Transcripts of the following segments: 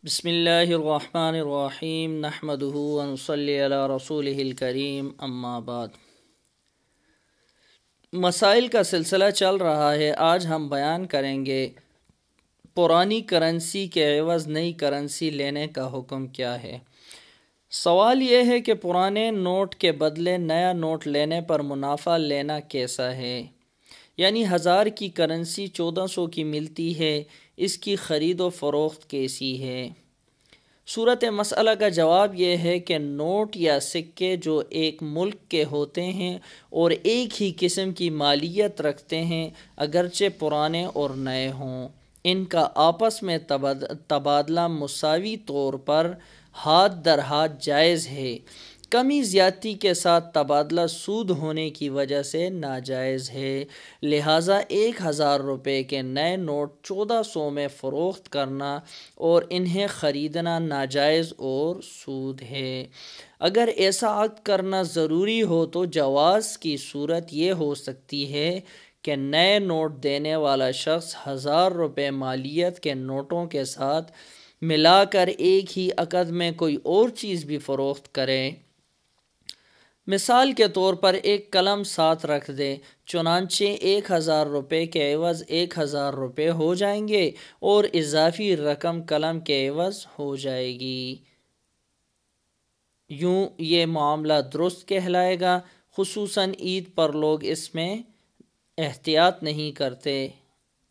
بسم اللہ الرحمن الرحیم نحمدہ ونصلی علی رسولہ الکریم اما بعد۔ مسائل کا سلسلہ چل رہا ہے۔ آج ہم بیان کریں گے پرانی کرنسی کے عوض نئی کرنسی لینے کا حکم کیا ہے۔ سوال یہ ہے کہ پرانے نوٹ کے بدلے نیا نوٹ لینے پر منافع لینا کیسا ہے؟ یعنی 1000 کی کرنسی 1400 کی ملتی ہے، اس کی خرید و فروخت کیسی ہے؟ صورت مسئلہ کا جواب یہ ہے کہ نوٹ یا سکے جو ایک ملک کے ہوتے ہیں اور ایک ہی قسم کی مالیت رکھتے ہیں، اگرچہ پرانے اور نئے ہوں، ان کا آپس میں تبادلہ مساوی طور پر ہاتھ در ہاتھ جائز ہے۔ کمی زیادتی کے ساتھ تبادلہ سود ہونے کی وجہ سے ناجائز ہے، لہٰذا 1000 روپے کے نئے نوٹ 1400 میں فروخت کرنا اور انہیں خریدنا ناجائز اور سود ہے۔ اگر ایسا عقد کرنا ضروری ہو تو جواز کی صورت یہ ہو سکتی ہے کہ نئے نوٹ دینے والا شخص 1000 روپے مالیت کے نوٹوں کے ساتھ ملا کر ایک ہی عقد میں کوئی اور چیز بھی فروخت کرے۔ مثال کے طور پر ایک قلم ساتھ رکھ دے، چنانچہ 1000 روپے کے عوض 1000 روپے ہو جائیں گے اور اضافی رقم قلم کے عوض ہو جائے گی۔ یوں یہ معاملہ درست کہلائے گا۔ خصوصاً عید پر لوگ اس میں احتیاط نہیں کرتے،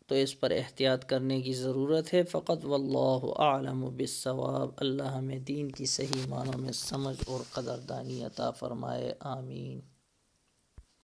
تو اس پر احتیاط کرنے کی ضرورت ہے۔ فقط واللہ اعلم بالصواب۔ اللہ ہمیں دین کی صحیح معنوں میں سمجھ اور قدردانی عطا فرمائے، آمین۔